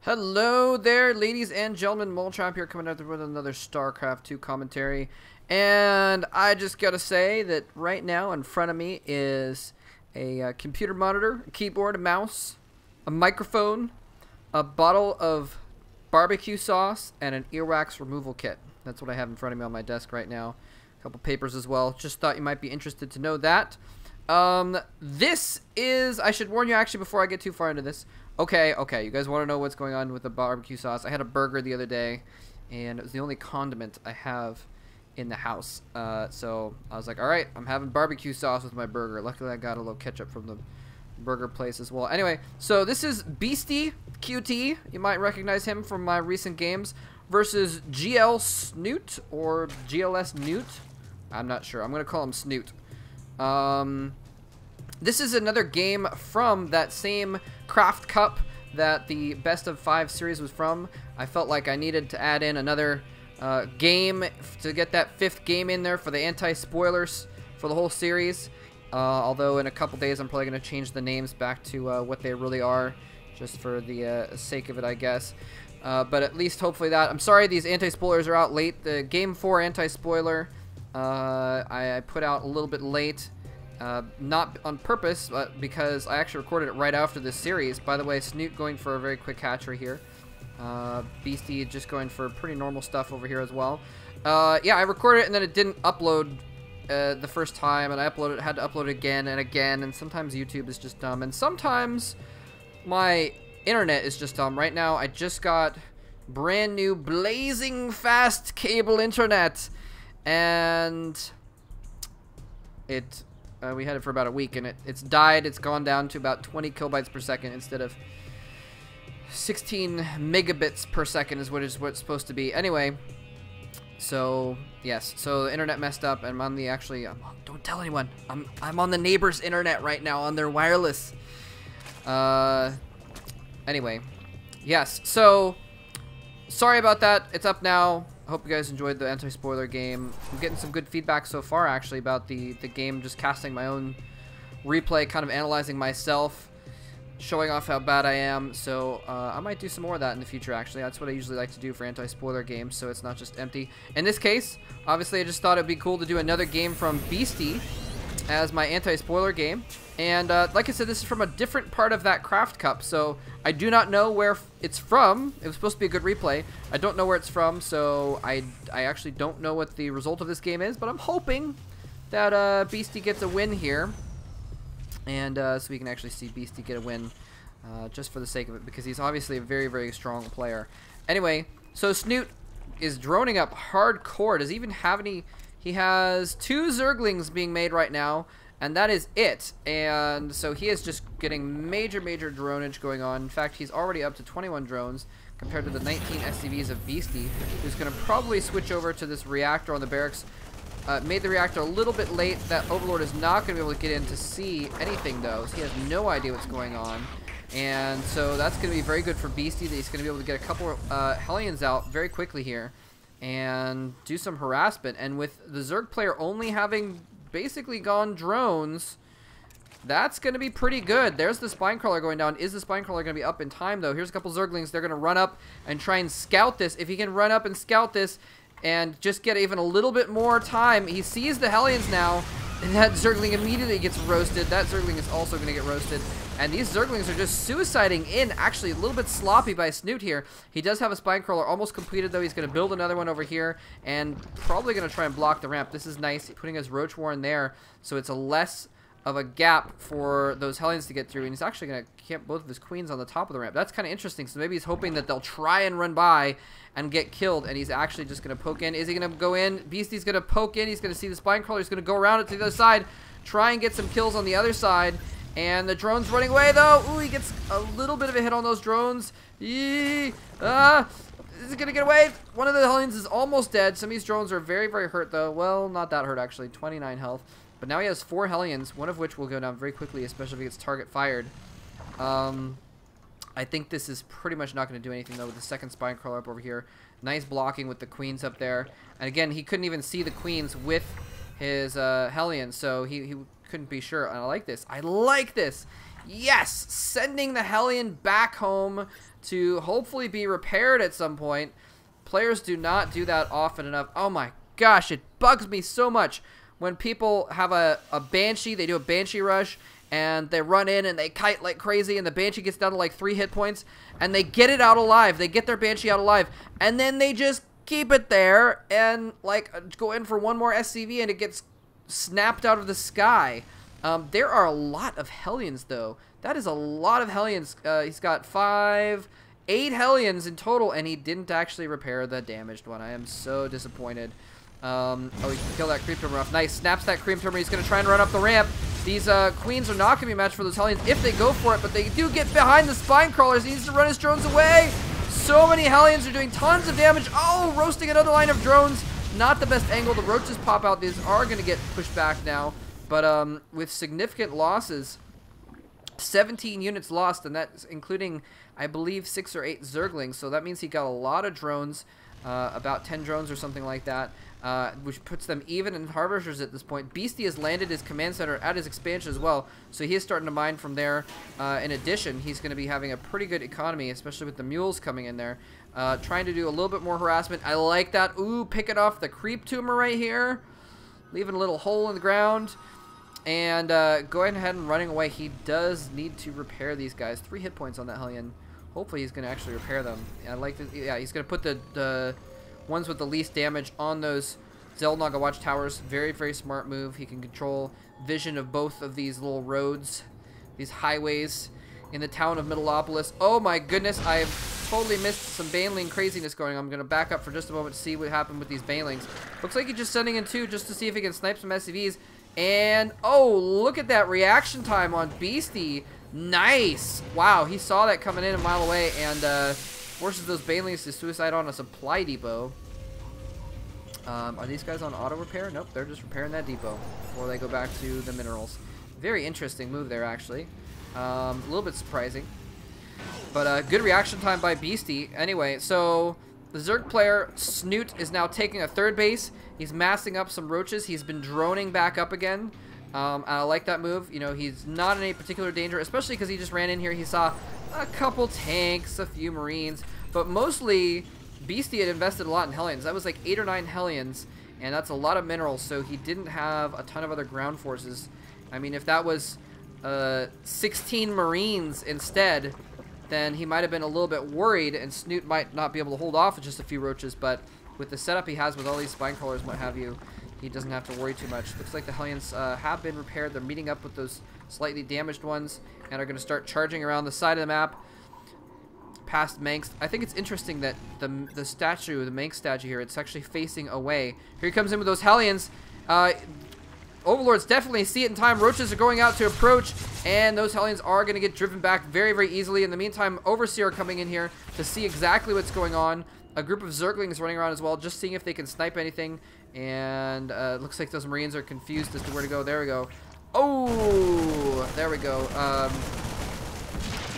Hello there, ladies and gentlemen. Moltrap here, coming out with another StarCraft 2 commentary. And I just gotta say that right now in front of me is a computer monitor, a keyboard, a mouse, a microphone, a bottle of barbecue sauce, and an earwax removal kit. That's what I have in front of me on my desk right now. A couple papers as well. Just thought you might be interested to know that. This is, I should warn you actually before I get too far into this. Okay, you guys want to know what's going on with the barbecue sauce? I had a burger the other day, and it was the only condiment I have in the house. So I was like, all right, I'm having barbecue sauce with my burger. Luckily, I got a little ketchup from the burger place as well. Anyway, so this is Beastyqt. You might recognize him from my recent games versus GL Snoot or GLS Newt. I'm not sure. I'm going to call him Snoot. This is another game from that same Craft Cup that the Best of 5 series was from. I felt like I needed to add in another game to get that 5th game in there for the anti-spoilers for the whole series. Although in a couple days I'm probably going to change the names back to what they really are, just for the sake of it, I guess. But at least hopefully that. I'm sorry these anti-spoilers are out late. The Game 4 anti-spoiler I put out a little bit late. Not on purpose, but because I actually recorded it right after this series. By the way, Snoot going for a very quick hatcher here. Beastie just going for pretty normal stuff over here as well. Yeah, I recorded it and then it didn't upload the first time, and I had to upload it again and again, and sometimes YouTube is just dumb, and sometimes my internet is just dumb. Right now, I just got brand new blazing fast cable internet, and we had it for about a week, and it's died. It's gone down to about 20 kilobytes per second instead of 16 megabits per second is what it's supposed to be. Anyway, so yes, so the internet messed up, and I'm on the don't tell anyone. I'm on the neighbor's internet right now on their wireless. Anyway, yes. So sorry about that. It's up now. I hope you guys enjoyed the anti-spoiler game. I'm getting some good feedback so far, actually, about the game, just casting my own replay, kind of analyzing myself, showing off how bad I am. So I might do some more of that in the future, actually. That's what I usually like to do for anti-spoiler games, so it's not just empty. In this case, obviously, I just thought it'd be cool to do another game from Beastie as my anti-spoiler game. And like I said, this is from a different part of that Craft Cup, so I do not know where it's from. It was supposed to be a good replay. I don't know where it's from, so I actually don't know what the result of this game is, but I'm hoping that Beastie gets a win here, and so we can actually see Beastie get a win just for the sake of it, because he's obviously a very, very strong player. Anyway, so Snoot is droning up hardcore. Does he even have any? He has 2 Zerglings being made right now, and that is it. And so he is just getting major dronage going on. In fact, he's already up to 21 drones compared to the 19 SCVs of Beastie, who's going to probably switch over to this reactor on the barracks. Made the reactor a little bit late. That Overlord is not going to be able to get in to see anything, though. So he has no idea what's going on. And so that's going to be very good for Beastie, that he's going to be able to get a couple Hellions out very quickly here and do some harassment. And with the Zerg player only having basically gone drones, that's going to be pretty good. There's the Spinecrawler going down. Is the Spinecrawler going to be up in time, though? Here's a couple Zerglings. They're going to run up and try and scout this. If he can run up and scout this and just get even a little bit more time, he sees the Hellions now, and that Zergling immediately gets roasted. That Zergling is also going to get roasted. And these Zerglings are just suiciding in. Actually, a little bit sloppy by Snoot here. He does have a Spinecrawler almost completed, though. He's going to build another one over here and probably going to try and block the ramp. This is nice, putting his Roach Warren there, so it's a less of a gap for those Hellions to get through. And he's actually going to camp both of his queens on the top of the ramp. That's kind of interesting. So maybe he's hoping that they'll try and run by and get killed, and he's actually just going to poke in. Is he going to go in? Beastie's going to poke in. He's going to see the Spinecrawler. He's going to go around it to the other side, try and get some kills on the other side. And the drone's running away, though. Ooh, he gets a little bit of a hit on those drones. Is he going to get away? One of the Hellions is almost dead. Some of these drones are very, very hurt, though. Well, not that hurt, actually. 29 health. But now he has 4 Hellions, one of which will go down very quickly, especially if he gets target fired. I think this is pretty much not going to do anything, though, with the second Spinecrawler up over here. Nice blocking with the queens up there. And again, he couldn't even see the queens with his Hellion, so he couldn't be sure. And I like this. I like this. Yes! Sending the Hellion back home to hopefully be repaired at some point. Players do not do that often enough. Oh my gosh, it bugs me so much when people have a Banshee, they do a Banshee rush, and they run in and they kite like crazy, and the Banshee gets down to like 3 hit points, and they get it out alive. They get their Banshee out alive, and then they just keep it there and like go in for one more SCV, and it gets snapped out of the sky. There are a lot of Hellions, though. That is a lot of Hellions. He's got 8 Hellions in total, and he didn't actually repair the damaged one. I am so disappointed. Oh, he can kill that creep tumor off. Nice. Snaps that creep tumor. He's going to try and run up the ramp. These queens are not going to be matched for those Hellions if they go for it, but they do get behind the spine crawlers. He needs to run his drones away. So many Hellions are doing tons of damage. Oh, roasting another line of drones. Not the best angle. The roaches pop out. These are going to get pushed back now, but with significant losses. 17 units lost, and that's including, I believe, 6 or 8 Zerglings. So that means he got a lot of drones, about 10 drones or something like that, which puts them even in Harvesters at this point. Beastyqt has landed his command center at his expansion as well, so he is starting to mine from there. In addition, he's going to be having a pretty good economy, especially with the mules coming in there. Trying to do a little bit more harassment. I like that. Ooh, picking off the creep tumor right here, leaving a little hole in the ground. And going ahead and running away. He does need to repair these guys. 3 hit points on that Hellion. Hopefully he's going to actually repair them. I like this. Yeah, he's going to put the ones with the least damage on those Xel'Naga watchtowers. Very, very smart move. He can control vision of both of these little roads, these highways in the town of Metalopolis. Oh my goodness, I've totally missed some Baneling craziness going on. I'm going to back up for just a moment to see what happened with these Banelings. Looks like he's just sending in 2 just to see if he can snipe some SCVs. And, oh, look at that reaction time on Beastyqt. Nice. Wow, he saw that coming in a mile away and forces those Banelings to suicide on a supply depot. Are these guys on auto repair? Nope, they're just repairing that depot before they go back to the minerals. Very interesting move there, actually. A little bit surprising. But good reaction time by Beastyqt. Anyway, so the Zerg player, Snoot, is now taking a 3rd base. He's massing up some roaches. He's been droning back up again. I like that move. You know, he's not in any particular danger, especially because he just ran in here. He saw a couple tanks, a few Marines, but mostly Beastyqt had invested a lot in Hellions. That was like 8 or 9 Hellions, and that's a lot of minerals, so he didn't have a ton of other ground forces. I mean, if that was 16 Marines instead, then he might have been a little bit worried, and Snoot might not be able to hold off with just a few roaches, but with the setup he has with all these spine crawlers and what have you, he doesn't have to worry too much. Looks like the Hellions have been repaired. They're meeting up with those slightly damaged ones and are going to start charging around the side of the map past Manx. I think it's interesting that the statue, the Manx statue here, it's actually facing away. Here he comes in with those Hellions. Overlords definitely see it in time. Roaches are going out to approach, and those Hellions are going to get driven back very, very easily. In the meantime, Overseer are coming in here to see exactly what's going on. A group of Zerglings running around as well, just seeing if they can snipe anything. And looks like those Marines are confused as to where to go. There we go. Oh, there we go.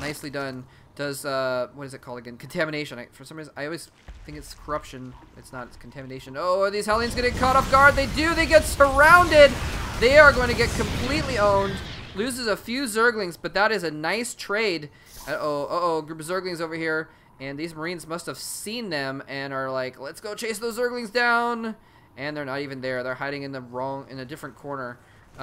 Nicely done. Does, what is it called again? Contamination. For some reason, I always think it's corruption. It's not, it's contamination. Oh, are these Hellions getting caught off guard? They do. They get surrounded. They are going to get completely owned. Loses a few Zerglings, but that is a nice trade. Uh-oh, group of Zerglings over here. And these Marines must have seen them and are like, let's go chase those Zerglings down. And they're not even there. They're hiding in a different corner. He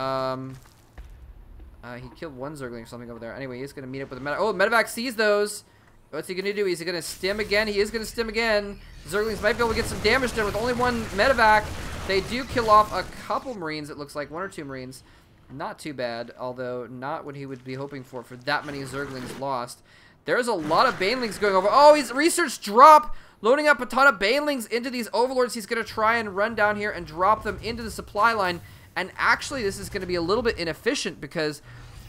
killed one Zergling or something over there. Anyway, he's going to meet up with a Medevac sees those. What's he going to do? Is he going to stim again? He is going to stim again. Zerglings might be able to get some damage there with only one Medevac. They do kill off a couple Marines, it looks like. 1 or 2 Marines. Not too bad, although not what he would be hoping for that many Zerglings lost. There's a lot of Banelings going over. Oh, he's research drop. Loading up a ton of Banelings into these Overlords. He's going to try and run down here and drop them into the supply line. And actually, this is going to be a little bit inefficient because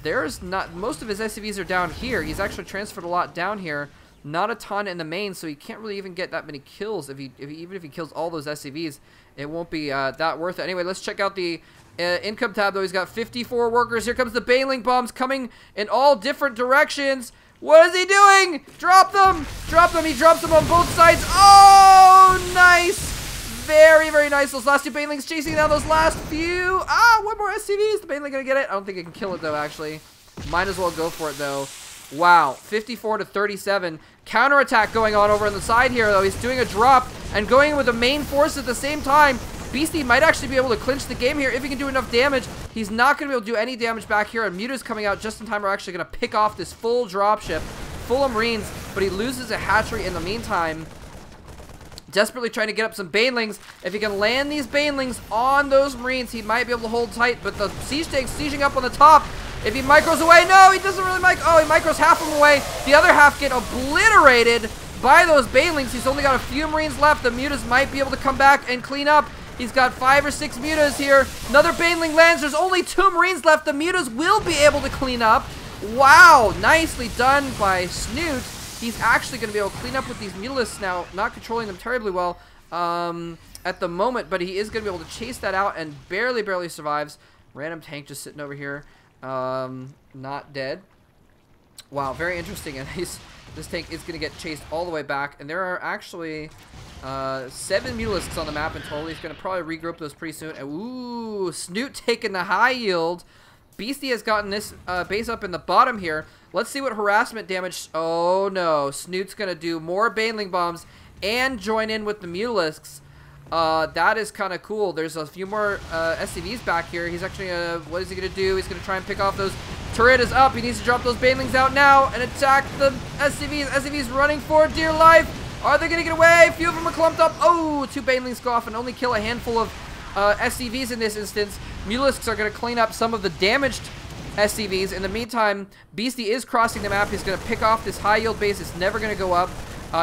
there's not, most of his SCVs are down here. He's actually transferred a lot down here. Not a ton in the main, so he can't really even get that many kills. Even if he kills all those SCVs, it won't be that worth it. Anyway, let's check out the income tab, though. He's got 54 workers. Here comes the Baneling bombs coming in all different directions. What is he doing? Drop them! Drop them! He drops them on both sides. Oh, nice! Very, very nice. Those last 2 Banelings chasing down those last few. Ah, 1 more SCV. Is the Baneling gonna get it? I don't think it can kill it, though, actually. Might as well go for it, though. Wow, 54 to 37. counterattack going on over on the side here, though. He's doing a drop and going in with the main force at the same time. Beasty might actually be able to clinch the game here if he can do enough damage. He's not going to be able to do any damage back here, and Muta's coming out just in time. We're actually going to pick off this full dropship, full of Marines, but he loses a hatchery in the meantime. Desperately trying to get up some Banelings. If he can land these Banelings on those Marines, he might be able to hold tight, but the siege tank's sieging up on the top. If he micros away, no, he doesn't really oh, he micros half of them away. The other half get obliterated by those Banelings. He's only got a few Marines left. The Mutas might be able to come back and clean up. He's got 5 or 6 Mutas here. Another Baneling lands. There's only 2 Marines left. The Mutas will be able to clean up. Wow, nicely done by Snoot. He's actually going to be able to clean up with these Mutalisks now, not controlling them terribly well at the moment, but he is going to be able to chase that out and barely survives. Random tank just sitting over here, not dead. Wow, very interesting. And this tank is going to get chased all the way back, and there are actually 7 Mutalisks on the map in total. He's going to probably regroup those pretty soon. And, ooh, Snoot taking the high yield. Beasty has gotten this base up in the bottom here. Let's see what harassment damage. Oh no, Snoot's gonna do more Baneling bombs and join in with the Mutalisks. That is kind of cool. There's a few more SCVs back here. He's actually what is he gonna do? He's gonna try and pick off those. Turret is up. He needs to drop those Banelings out now and attack the SCVs. SCVs running for dear life. Are they gonna get away? A few of them are clumped up. Oh, 2 Banelings go off and only kill a handful of SCVs in this instance. Mutalisks are going to clean up some of the damaged SCVs. In the meantime, Beasty is crossing the map. He's going to pick off this high yield base. It's never going to go up.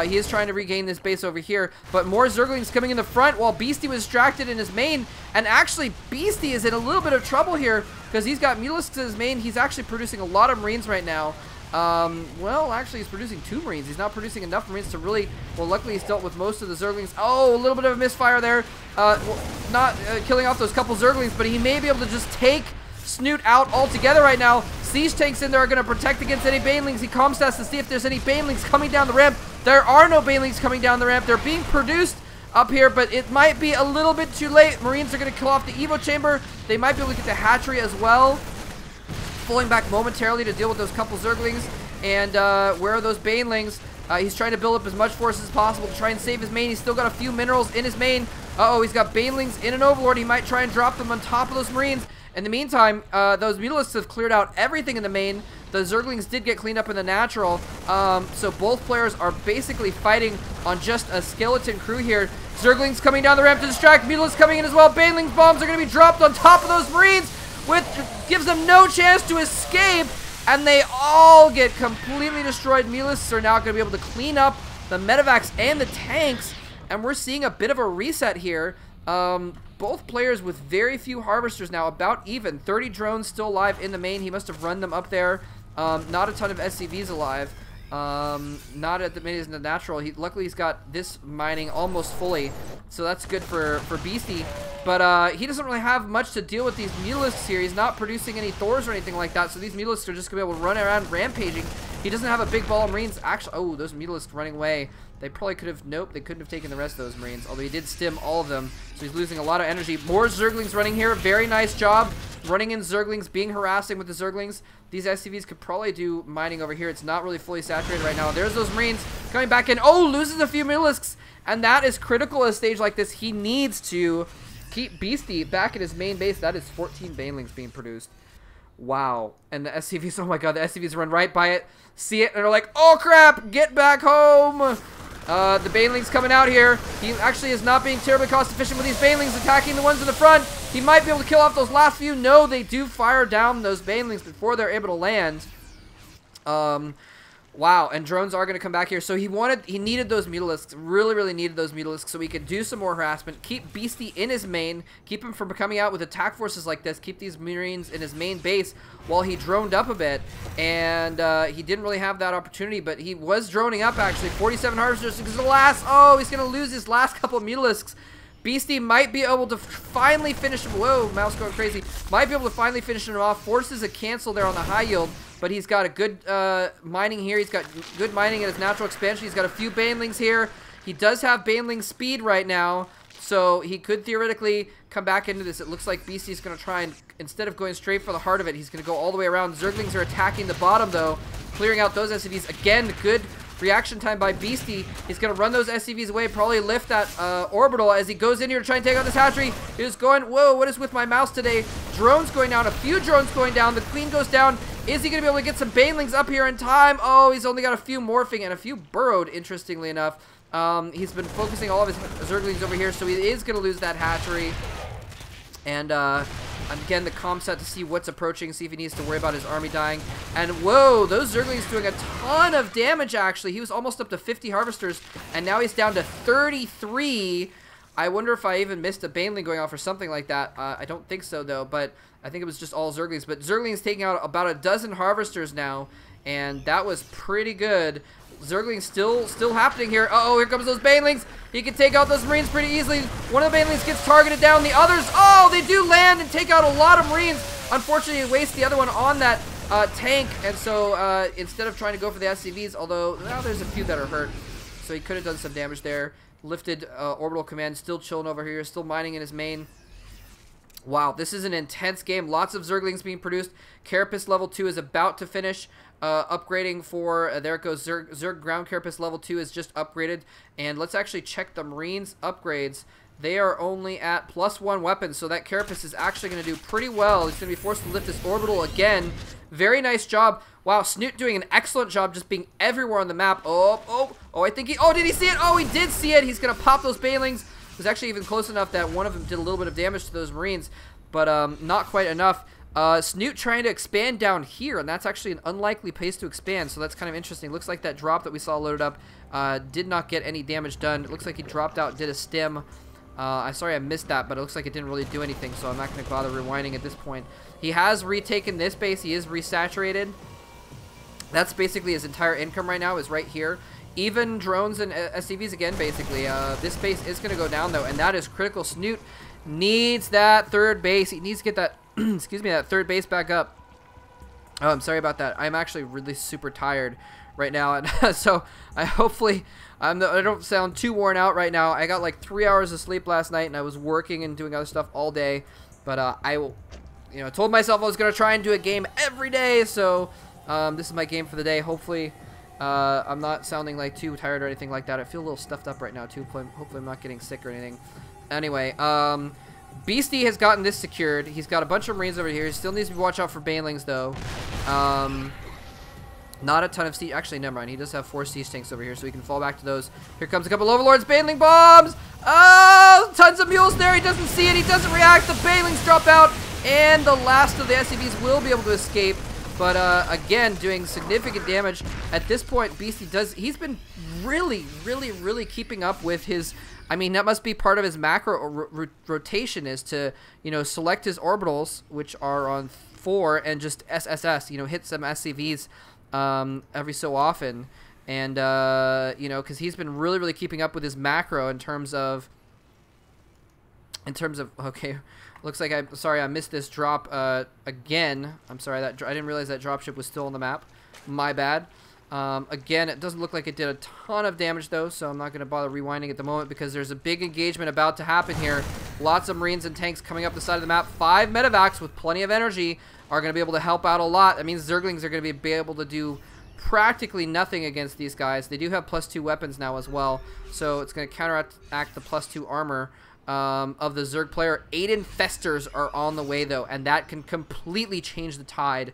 He is trying to regain this base over here, but more Zerglings coming in the front while Beasty was distracted in his main. And actually, Beasty is in a little bit of trouble here because he's got Mutalisks in his main. He's actually producing a lot of Marines right now. Well, actually, he's producing 2 Marines. He's not producing enough Marines to really... Well, luckily, he's dealt with most of the Zerglings. Oh, a little bit of a misfire there. Not killing off those couple Zerglings, but he may be able to just take Snoot out altogether right now. Siege tanks in there are going to protect against any Banelings. He comms stats to see if there's any Banelings coming down the ramp. There are no Banelings coming down the ramp. They're being produced up here, but it might be a little bit too late. Marines are going to kill off the Evo chamber. They might be able to get the hatchery as well. Pulling back momentarily to deal with those couple Zerglings. And where are those Banelings? He's trying to build up as much force as possible to try and save his main. He's still got a few minerals in his main. Uh-oh, he's got Banelings in an Overlord. He might try and drop them on top of those Marines. In the meantime, those Mutalisks have cleared out everything in the main. The Zerglings did get cleaned up in the natural. So both players are basically fighting on just a skeleton crew here. Zerglings coming down the ramp to distract. Mutalisks coming in as well. Banelings bombs are going to be dropped on top of those Marines, which gives them no chance to escape. And they all get completely destroyed. Mutalisks are now going to be able to clean up the medevacs and the tanks. And we're seeing a bit of a reset here. Both players with very few harvesters now, about even. 30 drones still alive in the main. He must have run them up there. Not a ton of SCVs alive. Not at the main in the natural. Luckily he's got this mining almost fully, so that's good for Beasty. But he doesn't really have much to deal with these Mutalisks here. He's not producing any Thors or anything like that, so these Mutalisks are just gonna be able to run around rampaging. He doesn't have a big ball of Marines. Actually, oh, those Mutalisks running away. They probably could have, nope, they couldn't have taken the rest of those Marines, although he did stim all of them, so he's losing a lot of energy. More Zerglings running here. Very nice job running in Zerglings, being harassing with the Zerglings. These SCVs could probably do mining over here. It's not really fully saturated right now. There's those Marines coming back in. Oh, loses a few Mutalisks, and that is critical at a stage like this. He needs to keep Beasty back at his main base. That is 14 Banelings being produced. Wow. And the SCVs, oh my god, the SCVs run right by it, see it, and they're like, oh crap, get back home. The Baneling's coming out here. He actually is not being terribly cost efficient with these Banelings attacking the ones in the front. He might be able to kill off those last few. No, they do fire down those Banelings before they're able to land. Wow, and drones are going to come back here. So he needed those Mutalisks, really needed those Mutalisks so he could do some more harassment, keep Beasty in his main, keep him from coming out with attack forces like this, keep these Marines in his main base while he droned up a bit. And he didn't really have that opportunity, but he was droning up actually. 47 harvesters because the last, oh, he's going to lose his last couple of Mutalisks. Beasty might be able to finally finish him. Whoa, mouse going crazy. Might be able to finally finish him off. Forces a cancel there on the high yield, but he's got a good mining here. He's got good mining in his natural expansion. He's got a few Banelings here. He does have Baneling speed right now, so he could theoretically come back into this. It looks like Beasty's going to try and, instead of going straight for the heart of it, he's going to go all the way around. Zerglings are attacking the bottom, though, clearing out those SCVs. Again, good reaction time by Beasty. He's going to run those SCVs away, probably lift that orbital as he goes in here to try and take out this hatchery. He's going, whoa, what is with my mouse today? Drones going down, a few drones going down. The queen goes down. Is he going to be able to get some banelings up here in time? Oh, he's only got a few morphing and a few burrowed, interestingly enough. He's been focusing all of his zerglings over here, so he is going to lose that hatchery. And again, the comm set to see what's approaching, see if he needs to worry about his army dying. And whoa, those zerglings doing a ton of damage, actually. He was almost up to 50 harvesters, and now he's down to 33. I wonder if I even missed a Baneling going off or something like that. I don't think so, though, but I think it was just all zerglings. But zerglings taking out about a dozen harvesters now, and that was pretty good. Zerglings still happening here. Uh-oh, here comes those Banelings. He can take out those Marines pretty easily. One of the Banelings gets targeted down. The others, oh, they do land and take out a lot of Marines. Unfortunately, he wastes the other one on that tank. And so instead of trying to go for the SCVs, although now there's a few that are hurt, so he could have done some damage there. Lifted orbital command, still chilling over here, still mining in his main. Wow, this is an intense game. Lots of Zerglings being produced. Carapace level 2 is about to finish. Upgrading for, there it goes, Zerg Ground Carapace level 2 is just upgraded. And let's actually check the Marines upgrades. They are only at +1 weapons, so that Carapace is actually going to do pretty well. He's going to be forced to lift this orbital again. Very nice job. Wow, Snoot doing an excellent job just being everywhere on the map. Oh, I think he, oh, did he see it? Oh, he did see it. He's going to pop those Banelings. It was actually even close enough that one of them did a little bit of damage to those Marines, but not quite enough. Snoot trying to expand down here, and that's actually an unlikely place to expand, so that's kind of interesting. Looks like that drop that we saw loaded up did not get any damage done. It looks like he dropped out, did a stim. I'm sorry I missed that, but it looks like it didn't really do anything, so I'm not going to bother rewinding at this point. He has retaken this base. He is resaturated. That's basically his entire income right now is right here. Even drones and SCVs again, basically. This base is going to go down, though, and that is critical. Snoot needs that third base. He needs to get that, excuse me, that third base back up. Oh, I'm sorry about that. I'm actually really super tired right now, and so I don't sound too worn out right now. I got like 3 hours of sleep last night, and I was working and doing other stuff all day. But I will, told myself I was going to try and do a game every day, so this is my game for the day. Hopefully, I'm not sounding like too tired or anything like that. I feel a little stuffed up right now too. Hopefully I'm not getting sick or anything. Anyway, Beasty has gotten this secured. He's got a bunch of Marines over here. He still needs to watch out for Banelings, though. Not a ton of siege. Actually, never mind. He does have 4 siege tanks over here, so he can fall back to those. Here comes a couple Overlords. Baneling bombs! Oh, tons of mules there. He doesn't see it. He doesn't react. The Banelings drop out, and the last of the SCVs will be able to escape. But again, doing significant damage. At this point, Beasty he's been really keeping up with his, I mean, that must be part of his macro rotation is to, select his orbitals, which are on 4, and just SSS, hit some SCVs every so often. And, because he's been really keeping up with his macro in terms of, okay, looks like I missed this drop again. I'm sorry, I didn't realize that dropship was still on the map. My bad. Again, it doesn't look like it did a ton of damage though, so I'm not going to bother rewinding at the moment because there's a big engagement about to happen here. Lots of Marines and tanks coming up the side of the map. 5 medevacs with plenty of energy are going to be able to help out a lot. That means Zerglings are going to be able to do practically nothing against these guys. They do have +2 weapons now as well, so it's going to counteract the +2 armor of the Zerg player. 8 infestors are on the way though, and that can completely change the tide.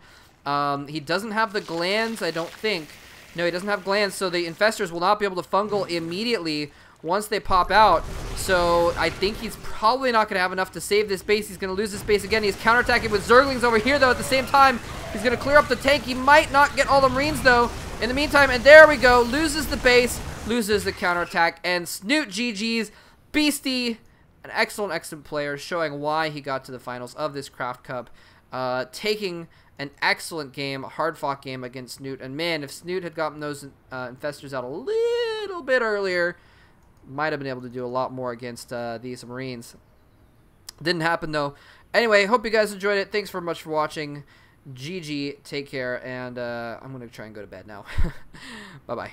He doesn't have the glands, I don't think. No, he doesn't have glands, so the infestors will not be able to fungal immediately once they pop out. So I think he's probably not going to have enough to save this base. He's going to lose this base again. He's counterattacking with Zerglings over here, though, at the same time. He's going to clear up the tank. He might not get all the Marines, though, in the meantime. And there we go. Loses the base, loses the counterattack. And Snoot GG's. Beasty, an excellent player, showing why he got to the finals of this Craft Cup. Taking an excellent game, a hard-fought game against Snoot. And man, if Snoot had gotten those infestors out a little bit earlier, might have been able to do a lot more against these Marines. Didn't happen, though. Anyway, hope you guys enjoyed it. Thanks very much for watching. GG, take care, and I'm going to try and go to bed now. Bye-bye.